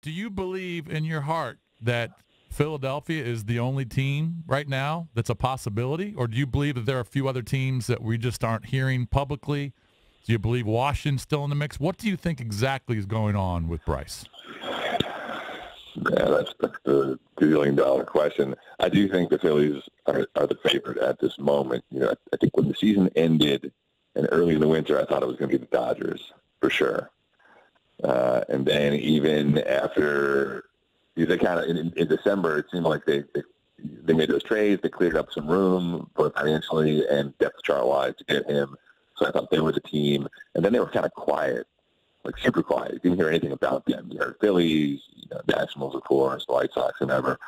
do you believe in your heart that Philadelphia is the only team right now that's a possibility, or do you believe that there are a few other teams that we just aren't hearing publicly? Do you believe Washington's still in the mix? What do you think exactly is going on with Bryce? Yeah, that's the $2 billion question. I do think the Phillies are the favorite at this moment. I think when the season ended and early in the winter, I thought it was going to be the Dodgers for sure. And then even after they kind of in December, it seemed like they made those trades. They cleared up some room both financially and depth chart wise to get him. So I thought they were the team. And then they were kind of quiet, like super quiet. You didn't hear anything about them. You heard Phillies, Nationals, of course, White Sox, whoever.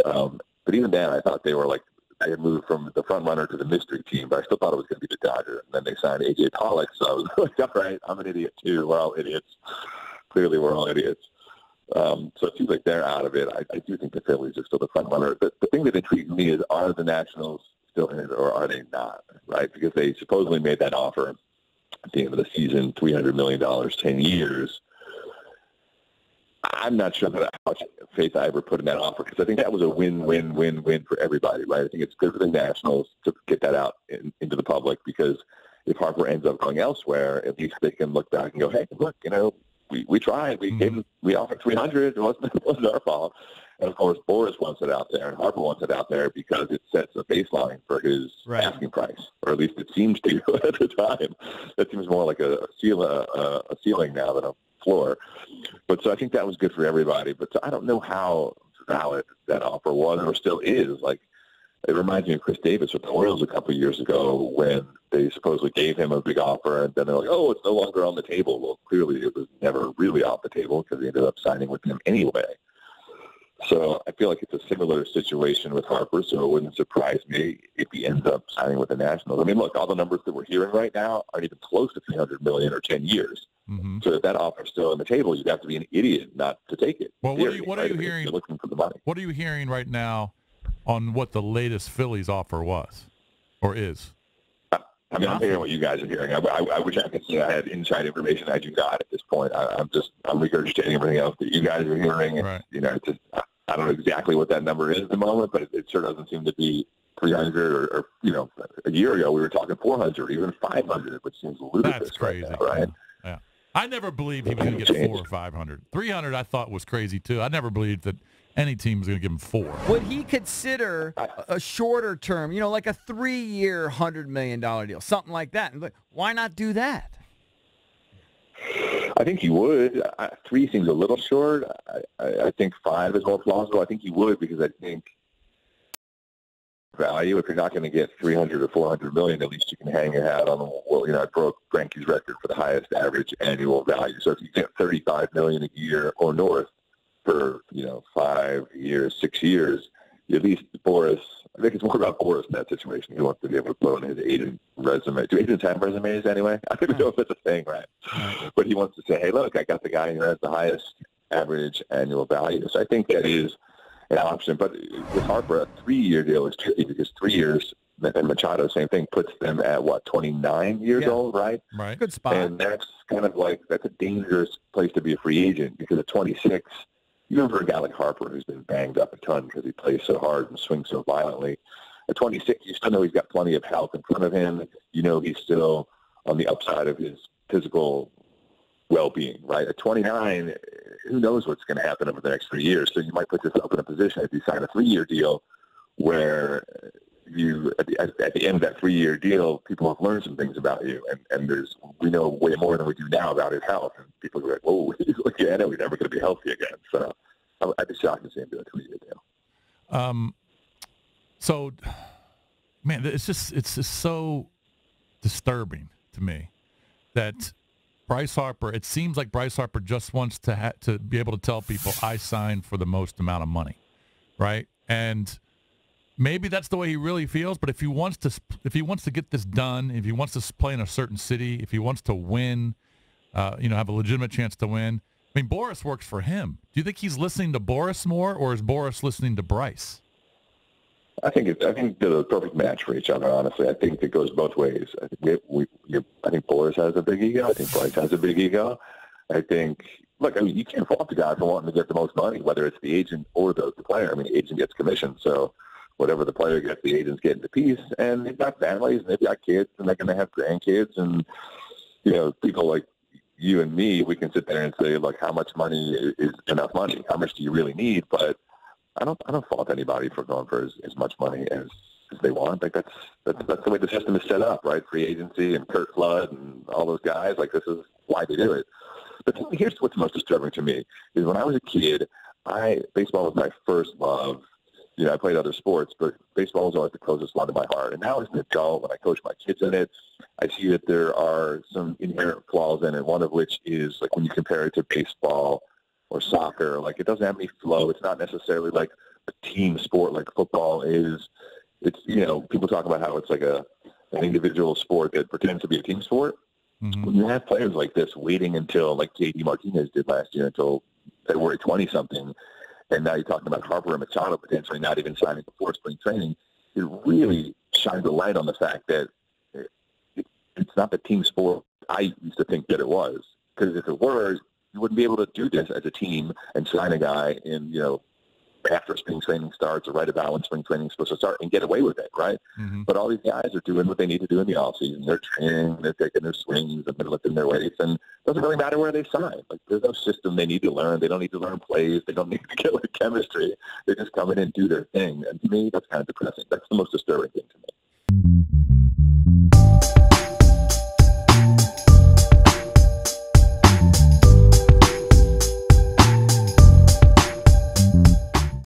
But even then, I thought they were like, they had moved from the front runner to the mystery team, but I still thought it was going to be the Dodgers. And then they signed A.J. Pollock, so I was like, all right, I'm an idiot too. We're all idiots. Clearly, we're all idiots. So it seems like they're out of it. I do think the Phillies are still the front runner. The thing that intrigues me is, are the Nationals still in it or are they not, right? Because they supposedly made that offer at the end of the season, $300 million, 10 years. I'm not sure how much faith I ever put in that offer, because I think that was a win-win-win-win for everybody, right? I think it's good for the Nationals to get that out into the public, because if Harper ends up going elsewhere, at least they can look back and go, hey, look, we tried. We offered 300. It wasn't our fault. And, of course, Boris wants it out there and Harper wants it out there because it sets a baseline for his asking price, or at least it seems to at the time. That seems more like a ceiling now than a floor. But so I think that was good for everybody. But so I don't know how valid that offer was or still is. Like, it reminds me of Chris Davis with the Orioles a couple of years ago when they supposedly gave him a big offer, and then they're like, oh, it's no longer on the table. Well, clearly it was never really off the table because they ended up signing with him anyway. So I feel like it's a similar situation with Harper, so it wouldn't surprise me if he ends up signing with the Nationals. I mean, look, all the numbers that we're hearing right now aren't even close to $300 million or 10 years. Mm-hmm. So if that offer's still on the table, you'd have to be an idiot not to take it. Well, what are you hearing? You're looking for the money. What are you hearing right now on what the latest Phillies offer was or is? I mean, I'm hearing what you guys are hearing. I wish I could say I had inside information. I do not at this point. I'm regurgitating everything else that you guys are hearing. And, right. It's just, I don't know exactly what that number is at the moment, but it sure doesn't seem to be 300 or a year ago we were talking 400 or even 500, which seems ludicrous. That's crazy. Right now, right? Yeah. I never believed he was going to get 400 or 500. 300 I thought was crazy too. I never believed that any team was going to give him 4. Would he consider a shorter term, like a 3-year, $100 million deal, something like that? And why not do that? I think he would. 3 seems a little short. I think 5 is more plausible. I think he would, because I think value, if you're not going to get 300 or 400 million, at least you can hang your hat on. I broke Greinke's record for the highest average annual value. So if you get 35 million a year or north for 5 years, 6 years, at least Boris. I think it's more about Boris in that situation. He wants to be able to put on his agent resume. Do agents have resumes anyway? I don't know if that's a thing, right? But he wants to say, hey, look, I got the guy who has the highest average annual value. So I think that is an option. But with Harper, a 3-year deal is tricky, because 3 years, and Machado, same thing, puts them at, 29 years old, right? Right. Good spot. And that's kind of like, that's a dangerous place to be a free agent, because at 26, even for a guy like Harper, who's been banged up a ton because he plays so hard and swings so violently, at 26, you still know he's got plenty of health in front of him. He's still on the upside of his physical well-being, right? At 29, who knows what's going to happen over the next 3 years? So you might put yourself in a position, if you sign a 3-year deal, where you, at the end of that 3-year deal, people have learned some things about you, and we know way more than we do now about his health, and people are like, whoa, yeah, I know he's never going to be healthy again. So I'd be shocked to see him do a 3-year deal. So, man, it's just so disturbing to me that Bryce Harper, it seems like Bryce Harper just wants to be able to tell people, I signed for the most amount of money, right? And maybe that's the way he really feels, but if he wants to get this done, if he wants to play in a certain city, if he wants to win, have a legitimate chance to win, I mean, Boris works for him. Do you think he's listening to Boris more, or is Boris listening to Bryce? I think they're the perfect match for each other, honestly. I think it goes both ways. I think Boris has a big ego. I think Bryce has a big ego. I think, look, I mean, you can't fault the guy for wanting to get the most money, whether it's the agent or the player. I mean, the agent gets commission, so whatever the player gets, the agent's getting a piece. And they've got families, and they've got kids, and they're going to have grandkids. And, you know, people like you and me, we can sit there and say, like, how much money is enough money? How much do you really need? But I don't fault anybody for going for as much money as they want. Like, that's the way the system is set up, right? Free agency and Kurt Flood and all those guys. Like, this is why they do it. But here's what's most disturbing to me is when I was a kid, baseball was my first love. You know, I played other sports, but baseball was always the closest one to my heart. And now as an adult, when I coach my kids in it, I see that there are some inherent flaws in it, one of which is, like, when you compare it to baseball or soccer, like, it doesn't have any flow. It's not necessarily like a team sport like football is. It's, you know, people talk about how it's like an individual sport that pretends to be a team sport. Mm-hmm. When you have players like this waiting until, like J.D. Martinez did last year, until February 20-something, and now you're talking about Harper and Machado potentially not even signing before spring training, it really shines a light on the fact that it's not the team sport I used to think that it was. Because if it were, you wouldn't be able to do this as a team and sign a guy in, you know, after spring training starts or right about when spring training is supposed to start and get away with it, right? Mm-hmm. But all these guys are doing what they need to do in the offseason. They're training, they're taking their swings, and they're lifting their weights, and it doesn't really matter where they sign. Like, there's no system they need to learn. They don't need to learn plays. They don't need to get like chemistry. They just come in and do their thing. And to me, that's kind of depressing. That's the most disturbing thing